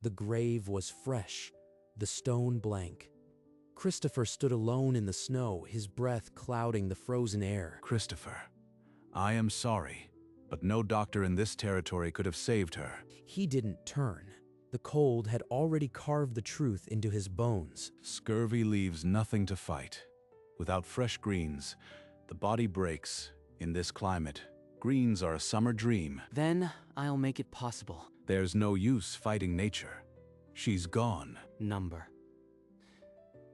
The grave was fresh, the stone blank. Christopher stood alone in the snow, his breath clouding the frozen air. Christopher, I am sorry, but no doctor in this territory could have saved her. He didn't turn. The cold had already carved the truth into his bones. Scurvy leaves nothing to fight. Without fresh greens, the body breaks. In this climate, greens are a summer dream. Then I'll make it possible. There's no use fighting nature. She's gone. Number.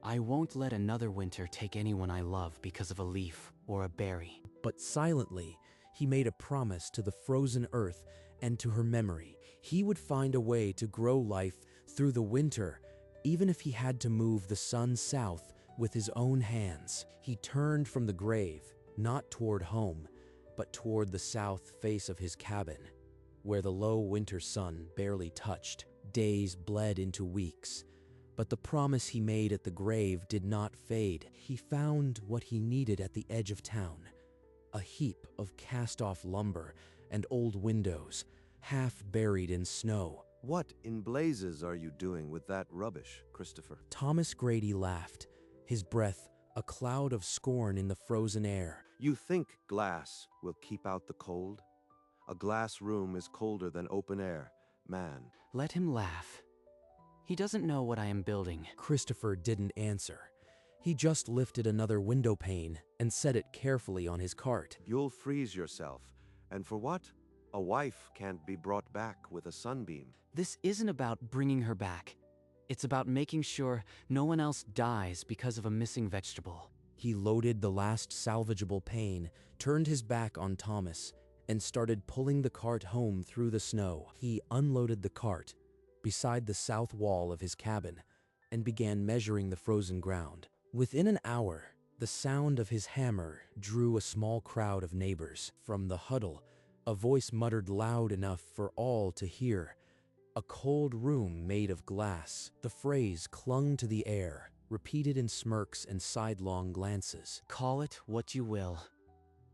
I won't let another winter take anyone I love because of a leaf or a berry. But silently, he made a promise to the frozen earth and to her memory. He would find a way to grow life through the winter, even if he had to move the sun south with his own hands. He turned from the grave, not toward home, but toward the south face of his cabin, where the low winter sun barely touched. Days bled into weeks, but the promise he made at the grave did not fade. He found what he needed at the edge of town, a heap of cast-off lumber and old windows, half buried in snow. What in blazes are you doing with that rubbish, Christopher? Thomas Grady laughed, his breath a cloud of scorn in the frozen air. You think glass will keep out the cold? A glass room is colder than open air, man. Let him laugh. He doesn't know what I am building. Christopher didn't answer. He just lifted another window pane and set it carefully on his cart. You'll freeze yourself. And for what? A wife can't be brought back with a sunbeam. This isn't about bringing her back. It's about making sure no one else dies because of a missing vegetable. He loaded the last salvageable pane, turned his back on Thomas, and started pulling the cart home through the snow. He unloaded the cart beside the south wall of his cabin and began measuring the frozen ground. Within an hour, the sound of his hammer drew a small crowd of neighbors. From the huddle, a voice muttered loud enough for all to hear, "A cold room made of glass." The phrase clung to the air, repeated in smirks and sidelong glances. Call it what you will.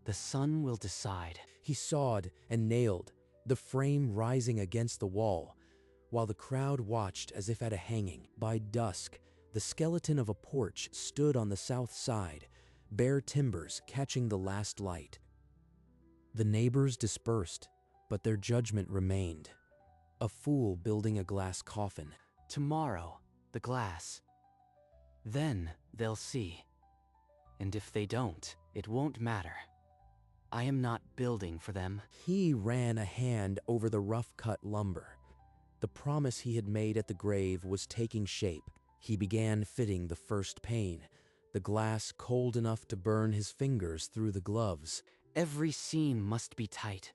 The sun will decide. He sawed and nailed, the frame rising against the wall, while the crowd watched as if at a hanging. By dusk, the skeleton of a porch stood on the south side, bare timbers catching the last light. The neighbors dispersed, but their judgment remained. A fool building a glass coffin. Tomorrow, the glass. Then they'll see. And if they don't, it won't matter. I am not building for them. He ran a hand over the rough-cut lumber. The promise he had made at the grave was taking shape. He began fitting the first pane, the glass cold enough to burn his fingers through the gloves. Every seam must be tight.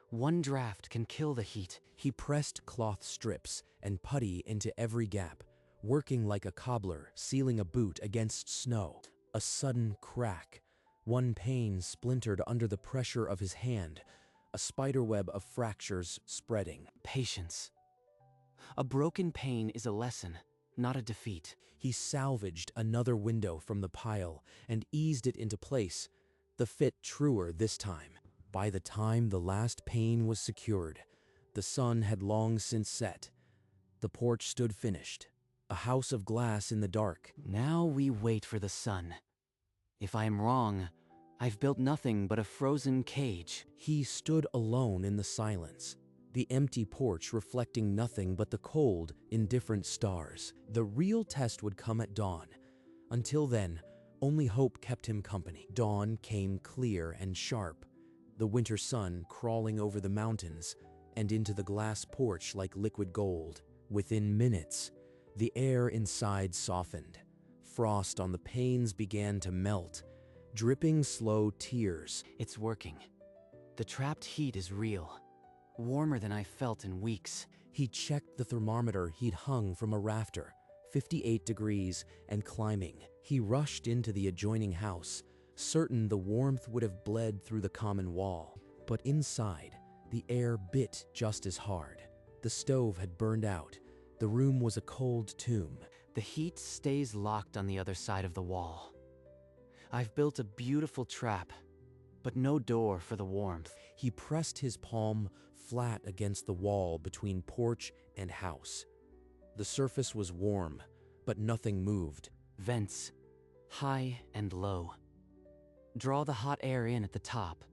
One draft can kill the heat. He pressed cloth strips and putty into every gap, working like a cobbler sealing a boot against snow. A sudden crack. One pane splintered under the pressure of his hand, a spiderweb of fractures spreading. Patience. A broken pane is a lesson, not a defeat. He salvaged another window from the pile and eased it into place, the fit truer this time. By the time the last pane was secured, the sun had long since set. The porch stood finished, a house of glass in the dark. Now we wait for the sun. If I am wrong, I've built nothing but a frozen cage. He stood alone in the silence, the empty porch reflecting nothing but the cold, indifferent stars. The real test would come at dawn. Until then, only hope kept him company. Dawn came clear and sharp, the winter sun crawling over the mountains and into the glass porch like liquid gold. Within minutes, the air inside softened. Frost on the panes began to melt, dripping slow tears. It's working. The trapped heat is real. Warmer than I felt in weeks. He checked the thermometer he'd hung from a rafter, 58 degrees and climbing. He rushed into the adjoining house, certain the warmth would have bled through the common wall. But inside, the air bit just as hard. The stove had burned out. The room was a cold tomb. The heat stays locked on the other side of the wall. I've built a beautiful trap, but no door for the warmth. He pressed his palm flat against the wall between porch and house. The surface was warm, but nothing moved. Vents, high and low. Draw the hot air in at the top.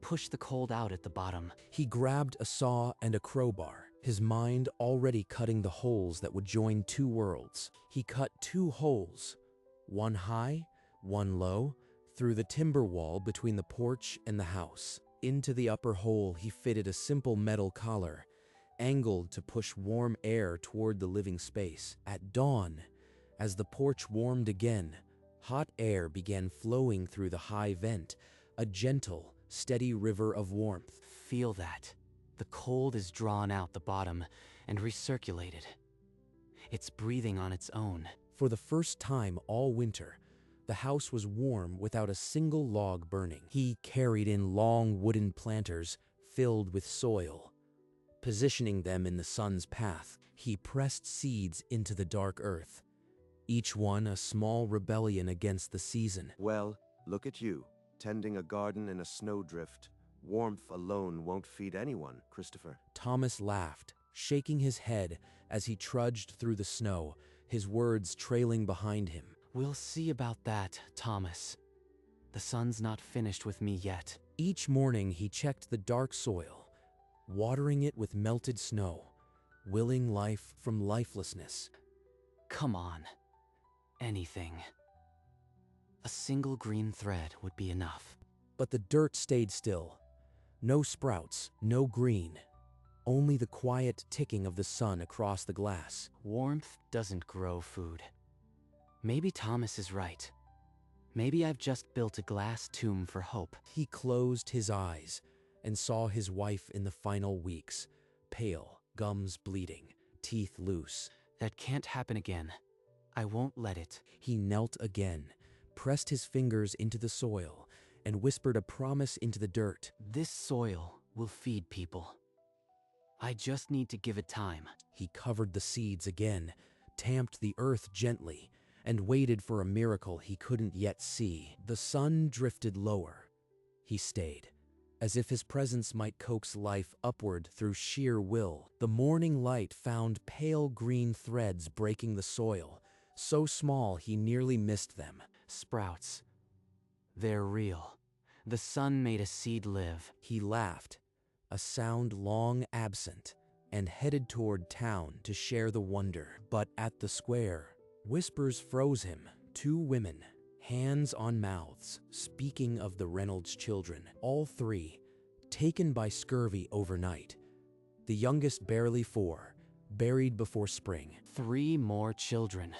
Push the cold out at the bottom. He grabbed a saw and a crowbar, his mind already cutting the holes that would join two worlds. He cut two holes, one high, one low, through the timber wall between the porch and the house. Into the upper hole he fitted a simple metal collar, angled to push warm air toward the living space. At dawn, as the porch warmed again, hot air began flowing through the high vent, a gentle, steady river of warmth. Feel that. The cold is drawn out the bottom and recirculated. It's breathing on its own. For the first time all winter, the house was warm without a single log burning. He carried in long wooden planters filled with soil. Positioning them in the sun's path, he pressed seeds into the dark earth, each one a small rebellion against the season. Well, look at you, tending a garden in a snowdrift. Warmth alone won't feed anyone, Christopher. Thomas laughed, shaking his head as he trudged through the snow, his words trailing behind him. We'll see about that, Thomas. The sun's not finished with me yet. Each morning he checked the dark soil, watering it with melted snow, willing life from lifelessness. Come on. Anything. A single green thread would be enough. But the dirt stayed still. No sprouts, no green. Only the quiet ticking of the sun across the glass. Warmth doesn't grow food. Maybe Thomas is right. Maybe I've just built a glass tomb for hope. He closed his eyes and saw his wife in the final weeks, pale, gums bleeding, teeth loose. That can't happen again. I won't let it. He knelt again, pressed his fingers into the soil, and whispered a promise into the dirt. This soil will feed people. I just need to give it time. He covered the seeds again, tamped the earth gently, and waited for a miracle he couldn't yet see. The sun drifted lower. He stayed, as if his presence might coax life upward through sheer will. The morning light found pale green threads breaking the soil, so small he nearly missed them. Sprouts. They're real. The sun made a seed live. He laughed, a sound long absent, and headed toward town to share the wonder. But at the square, whispers froze him. Two women, hands on mouths, speaking of the Reynolds children, all three, taken by scurvy overnight. The youngest barely 4, buried before spring. 3 more children.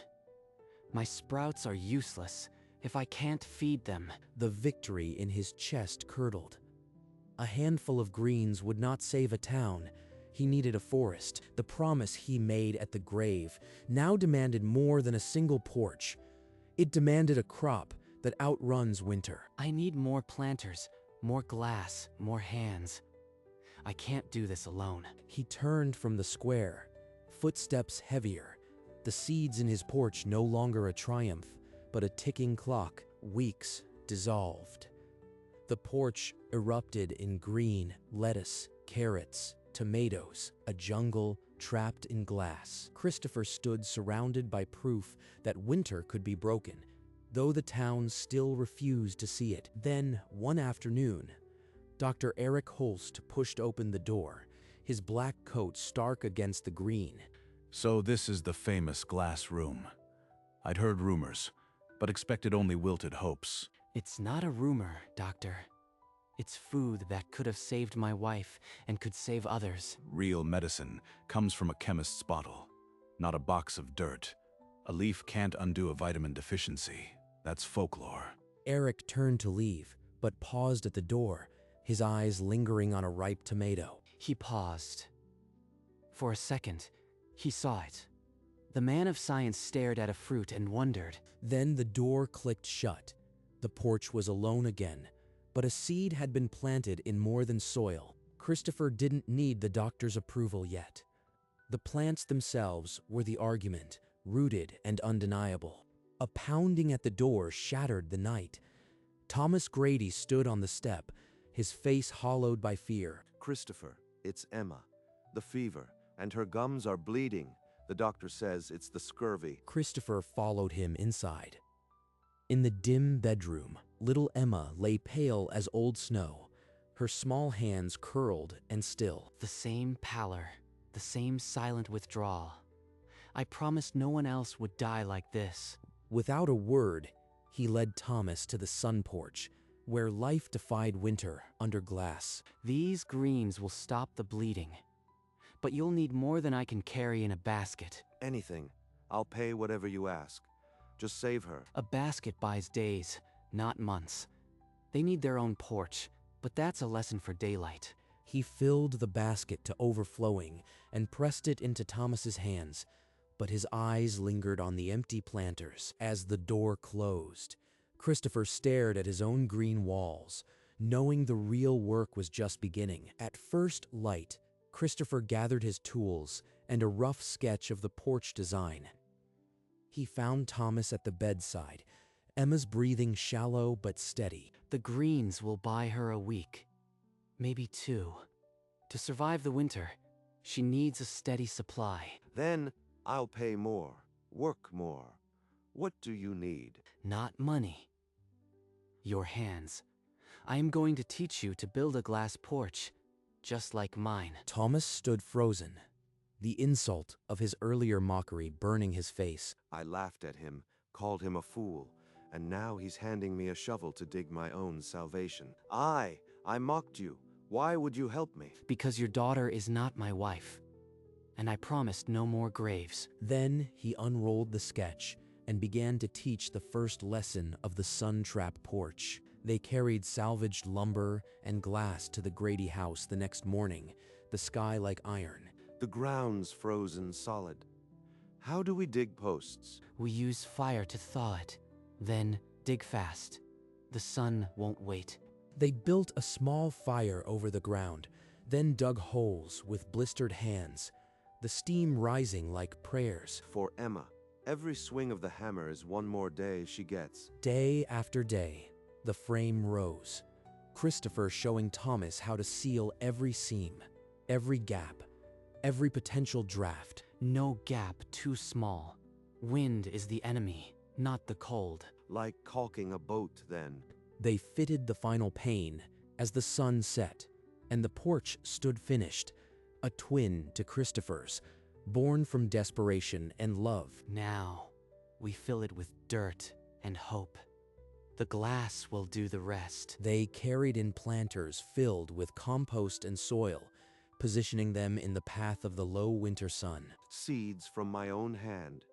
My sprouts are useless if I can't feed them. The victory in his chest curdled. A handful of greens would not save a town. He needed a forest. The promise he made at the grave now demanded more than a single porch. It demanded a crop that outruns winter. I need more planters, more glass, more hands. I can't do this alone. He turned from the square, footsteps heavier, the seeds in his porch no longer a triumph, but a ticking clock. Weeks dissolved. The porch erupted in green, lettuce, carrots, tomatoes, a jungle trapped in glass. Christopher stood surrounded by proof that winter could be broken, though the town still refused to see it. Then, one afternoon, Dr. Eric Holst pushed open the door, his black coat stark against the green. So this is the famous glass room. I'd heard rumors, but expected only wilted hopes. It's not a rumor, Doctor. It's food that could have saved my wife and could save others. Real medicine comes from a chemist's bottle, not a box of dirt. A leaf can't undo a vitamin deficiency. That's folklore. Eric turned to leave, but paused at the door, his eyes lingering on a ripe tomato. He paused. For a second, he saw it. The man of science stared at a fruit and wondered. Then the door clicked shut. The porch was alone again, but a seed had been planted in more than soil. Christopher didn't need the doctor's approval yet. The plants themselves were the argument, rooted and undeniable. A pounding at the door shattered the night. Thomas Grady stood on the step, his face hollowed by fear. Christopher, it's Emma. The fever, and her gums are bleeding. The doctor says it's the scurvy. Christopher followed him inside. In the dim bedroom, little Emma lay pale as old snow, her small hands curled and still. The same pallor, the same silent withdrawal. I promised no one else would die like this. Without a word, he led Thomas to the sun porch, where life defied winter under glass. These greens will stop the bleeding, but you'll need more than I can carry in a basket. Anything. I'll pay whatever you ask. Just save her. A basket buys days, not months. They need their own porch, but that's a lesson for daylight. He filled the basket to overflowing and pressed it into Thomas's hands, but his eyes lingered on the empty planters. As the door closed, Christopher stared at his own green walls, knowing the real work was just beginning. At first light, Christopher gathered his tools and a rough sketch of the porch design. He found Thomas at the bedside, Emma's breathing shallow but steady. The greens will buy her a week, maybe 2. To survive the winter, she needs a steady supply. Then I'll pay more, work more. What do you need? Not money. Your hands. I am going to teach you to build a glass porch, just like mine. Thomas stood frozen, the insult of his earlier mockery burning his face. I laughed at him, called him a fool, and now he's handing me a shovel to dig my own salvation. I mocked you. Why would you help me? Because your daughter is not my wife, and I promised no more graves. Then he unrolled the sketch and began to teach the first lesson of the sun trap porch. They carried salvaged lumber and glass to the Grady house the next morning, the sky like iron. The ground's frozen solid. How do we dig posts? We use fire to thaw it, then dig fast. The sun won't wait. They built a small fire over the ground, then dug holes with blistered hands, the steam rising like prayers. For Emma, every swing of the hammer is one more day she gets. Day after day, the frame rose, Christopher showing Thomas how to seal every seam, every gap, every potential draft. No gap too small. Wind is the enemy, not the cold. Like caulking a boat, then. They fitted the final pane as the sun set, and the porch stood finished, a twin to Christopher's, born from desperation and love. Now, we fill it with dirt and hope. The glass will do the rest. They carried in planters filled with compost and soil, positioning them in the path of the low winter sun. Seeds from my own hand.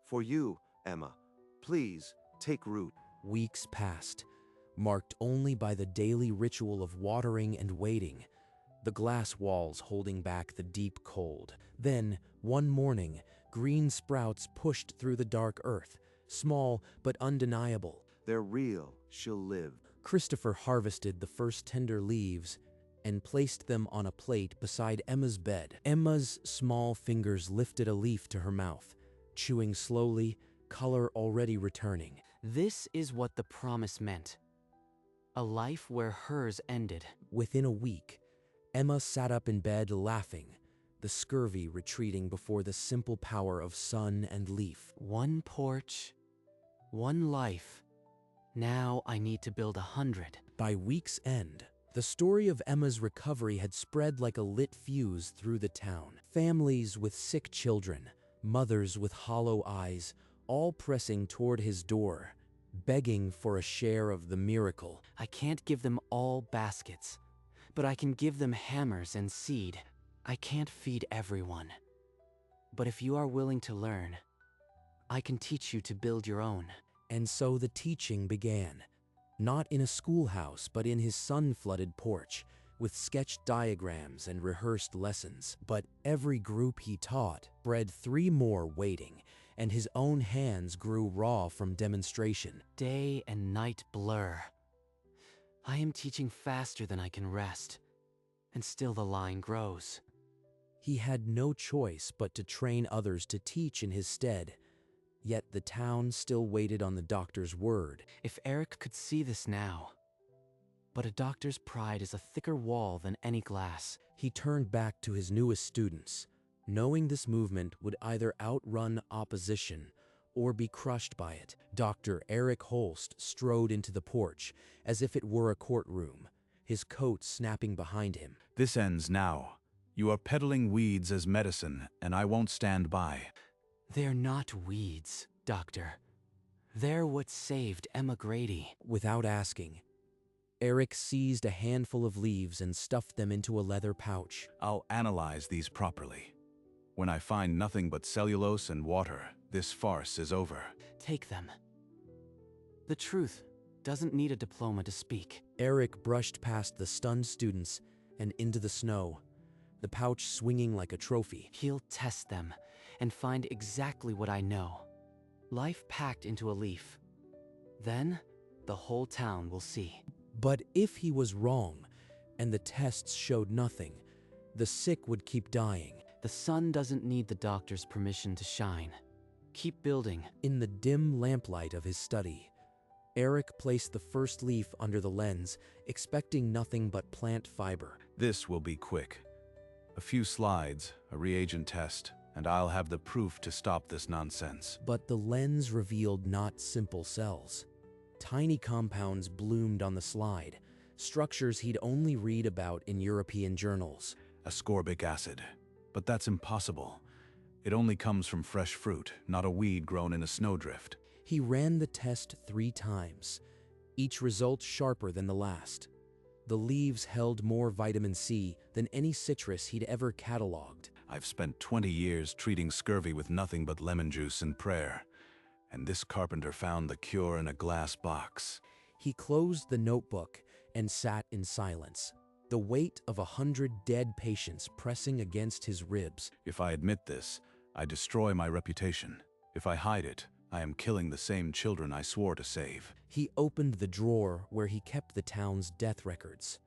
For you, Emma, please take root. Weeks passed, marked only by the daily ritual of watering and waiting, the glass walls holding back the deep cold. Then, one morning, green sprouts pushed through the dark earth, small but undeniable. They're real. She'll live. Christopher harvested the first tender leaves and placed them on a plate beside Emma's bed. Emma's small fingers lifted a leaf to her mouth, chewing slowly, color already returning. This is what the promise meant. A life where hers ended. Within a week, Emma sat up in bed laughing, the scurvy retreating before the simple power of sun and leaf. One porch, one life. Now I need to build 100. By week's end, the story of Emma's recovery had spread like a lit fuse through the town. Families with sick children, mothers with hollow eyes, all pressing toward his door, begging for a share of the miracle. I can't give them all baskets, but I can give them hammers and seed. I can't feed everyone. But if you are willing to learn, I can teach you to build your own. And so the teaching began, not in a schoolhouse, but in his sun-flooded porch, with sketched diagrams and rehearsed lessons. But every group he taught bred 3 more waiting, and his own hands grew raw from demonstration. Day and night blur. I am teaching faster than I can rest, and still the line grows. He had no choice but to train others to teach in his stead. Yet the town still waited on the doctor's word. If Eric could see this now. But a doctor's pride is a thicker wall than any glass. He turned back to his newest students, knowing this movement would either outrun opposition or be crushed by it. Dr. Eric Holst strode into the porch as if it were a courtroom, his coat snapping behind him. This ends now. You are peddling weeds as medicine, and I won't stand by. They're not weeds, Doctor. They're what saved Emma Grady. Without asking, Eric seized a handful of leaves and stuffed them into a leather pouch. I'll analyze these properly. When I find nothing but cellulose and water, this farce is over. Take them. The truth doesn't need a diploma to speak. Eric brushed past the stunned students and into the snow, the pouch swinging like a trophy. He'll test them and find exactly what I know. Life packed into a leaf. Then, the whole town will see. But if he was wrong, and the tests showed nothing, the sick would keep dying. The sun doesn't need the doctor's permission to shine. Keep building. In the dim lamplight of his study, Eric placed the first leaf under the lens, expecting nothing but plant fiber. This will be quick. A few slides, a reagent test, and I'll have the proof to stop this nonsense. But the lens revealed not simple cells. Tiny compounds bloomed on the slide, structures he'd only read about in European journals. Ascorbic acid. But that's impossible. It only comes from fresh fruit, not a weed grown in a snowdrift. He ran the test 3 times, each result sharper than the last. The leaves held more vitamin C than any citrus he'd ever cataloged. I've spent 20 years treating scurvy with nothing but lemon juice and prayer. And this carpenter found the cure in a glass box. He closed the notebook and sat in silence, the weight of 100 dead patients pressing against his ribs. If I admit this, I destroy my reputation. If I hide it, I am killing the same children I swore to save. He opened the drawer where he kept the town's death records.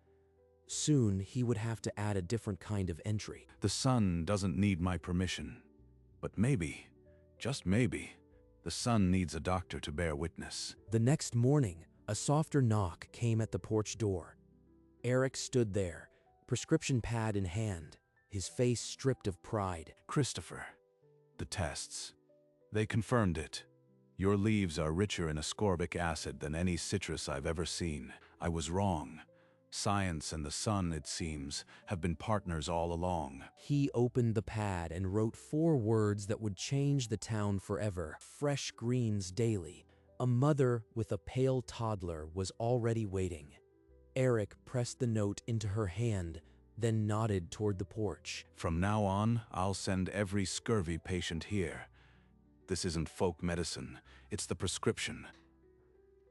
Soon, he would have to add a different kind of entry. The sun doesn't need my permission. But maybe, just maybe, the sun needs a doctor to bear witness. The next morning, a softer knock came at the porch door. Eric stood there, prescription pad in hand, his face stripped of pride. Christopher, the tests. They confirmed it. Your leaves are richer in ascorbic acid than any citrus I've ever seen. I was wrong. Science and the sun, it seems, have been partners all along. He opened the pad and wrote 4 words that would change the town forever. Fresh greens daily. A mother with a pale toddler was already waiting. Eric pressed the note into her hand, then nodded toward the porch. From now on, I'll send every scurvy patient here. This isn't folk medicine, it's the prescription.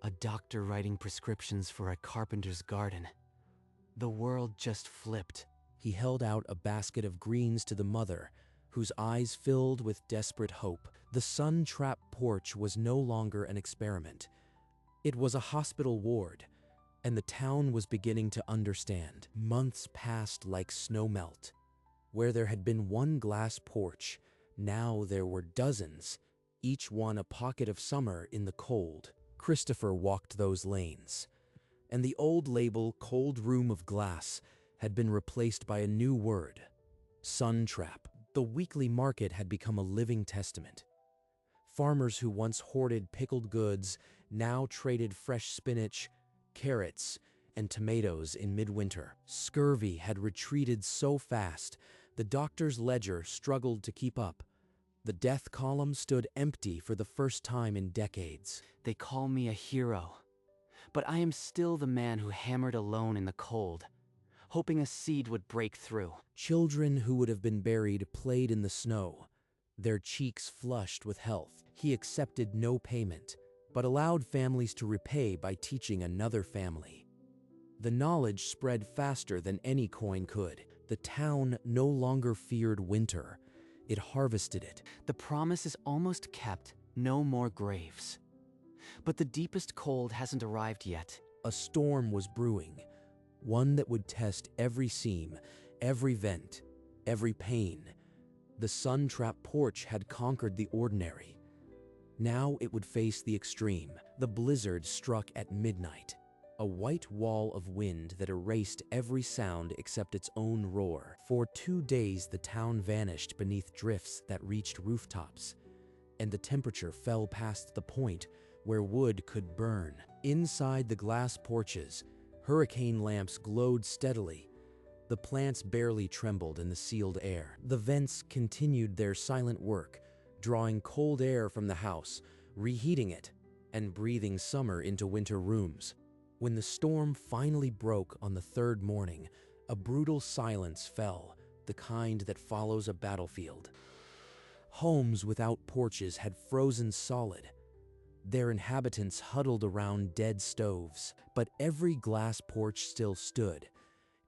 A doctor writing prescriptions for a carpenter's garden. The world just flipped. He held out a basket of greens to the mother, whose eyes filled with desperate hope. The sun-trapped porch was no longer an experiment. It was a hospital ward, and the town was beginning to understand. Months passed like snow melt. Where there had been one glass porch, now there were dozens, each one a pocket of summer in the cold. Christopher walked those lanes, and the old label, "Cold Room of Glass," had been replaced by a new word, "Sun Trap." The weekly market had become a living testament. Farmers who once hoarded pickled goods now traded fresh spinach, carrots, and tomatoes in midwinter. Scurvy had retreated so fast, the doctor's ledger struggled to keep up. The death column stood empty for the first time in decades. They call me a hero, but I am still the man who hammered alone in the cold, hoping a seed would break through. Children who would have been buried played in the snow, their cheeks flushed with health. He accepted no payment, but allowed families to repay by teaching another family. The knowledge spread faster than any coin could. The town no longer feared winter. It harvested it. The promise is almost kept, no more graves. But the deepest cold hasn't arrived yet. A storm was brewing, one that would test every seam, every vent, every pain. The sun-trapped porch had conquered the ordinary. Now it would face the extreme. The blizzard struck at midnight. a white wall of wind that erased every sound except its own roar. For 2 days, the town vanished beneath drifts that reached rooftops, and the temperature fell past the point where wood could burn. Inside the glass porches, hurricane lamps glowed steadily. The plants barely trembled in the sealed air. The vents continued their silent work, drawing cold air from the house, reheating it, and breathing summer into winter rooms. When the storm finally broke on the 3rd morning, a brutal silence fell, the kind that follows a battlefield. Homes without porches had frozen solid, their inhabitants huddled around dead stoves. But every glass porch still stood,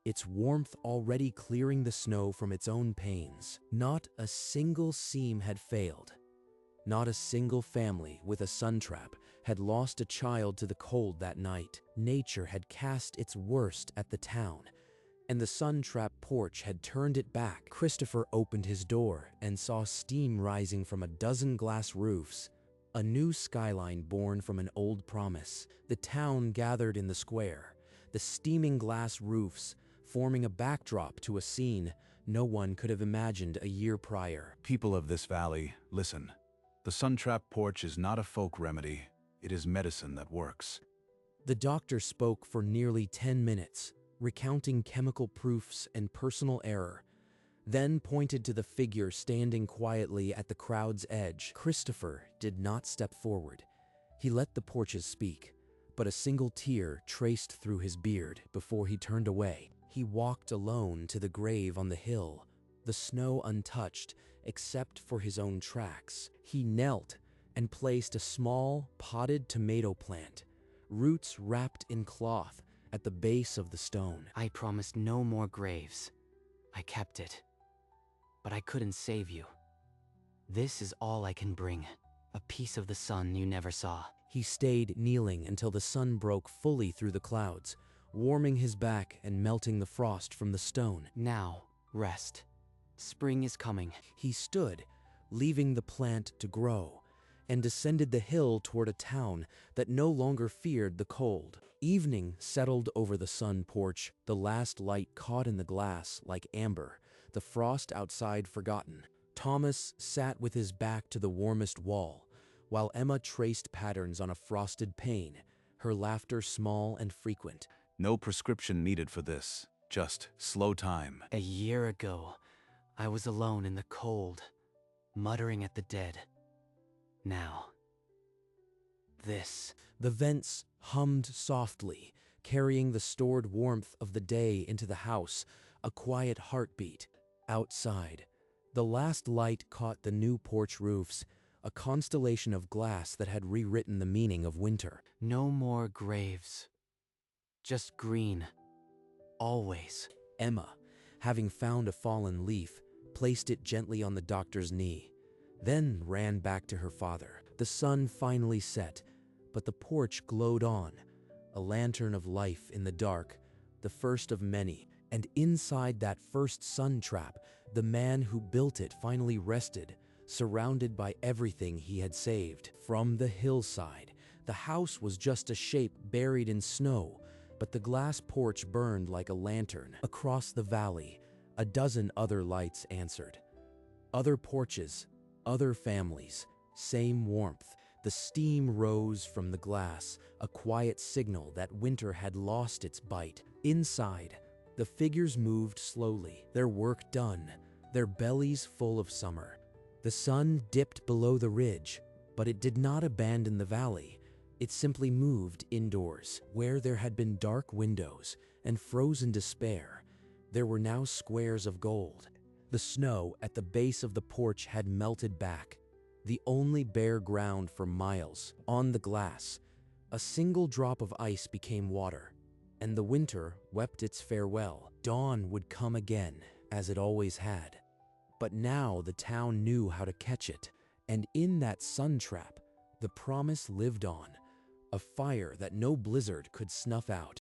its warmth already clearing the snow from its own panes. Not a single seam had failed. Not a single family with a sun trap had lost a child to the cold that night. Nature had cast its worst at the town, and the sun trap porch had turned it back. Christopher opened his door and saw steam rising from a dozen glass roofs, a new skyline born from an old promise. The town gathered in the square, the steaming glass roofs forming a backdrop to a scene no one could have imagined a year prior. People of this valley, listen. The sun-trap porch is not a folk remedy. It is medicine that works. The doctor spoke for nearly 10 minutes, recounting chemical proofs and personal error, then pointed to the figure standing quietly at the crowd's edge. Christopher did not step forward. He let the porches speak, but a single tear traced through his beard before he turned away. He walked alone to the grave on the hill, the snow untouched except for his own tracks. He knelt and placed a small, potted tomato plant, roots wrapped in cloth, at the base of the stone. I promised no more graves. I kept it. But I couldn't save you. This is all I can bring, a piece of the sun you never saw. He stayed kneeling until the sun broke fully through the clouds, warming his back and melting the frost from the stone. Now, rest. Spring is coming. He stood, leaving the plant to grow, and descended the hill toward a town that no longer feared the cold. Evening settled over the sun porch, the last light caught in the glass like amber, the frost outside forgotten. Thomas sat with his back to the warmest wall, while Emma traced patterns on a frosted pane, her laughter small and frequent. No prescription needed for this, just slow time. A year ago, I was alone in the cold, muttering at the dead. Now, this. The vents hummed softly, carrying the stored warmth of the day into the house, a quiet heartbeat. Outside, the last light caught the new porch roofs, a constellation of glass that had rewritten the meaning of winter. No more graves. Just green. Always. Emma, having found a fallen leaf, placed it gently on the doctor's knee, then ran back to her father. The sun finally set, but the porch glowed on, a lantern of life in the dark, the first of many. And inside that first sun trap, the man who built it finally rested, surrounded by everything he had saved. From the hillside, the house was just a shape buried in snow, but the glass porch burned like a lantern. Across the valley, a dozen other lights answered. Other porches, other families, same warmth. The steam rose from the glass, a quiet signal that winter had lost its bite. Inside, the figures moved slowly, their work done, their bellies full of summer. The sun dipped below the ridge, but it did not abandon the valley. It simply moved indoors. Where there had been dark windows and frozen despair, there were now squares of gold. The snow at the base of the porch had melted back, the only bare ground for miles. On the glass, a single drop of ice became water, and the winter wept its farewell. Dawn would come again, as it always had. But now the town knew how to catch it, and in that sun trap, the promise lived on, a fire that no blizzard could snuff out.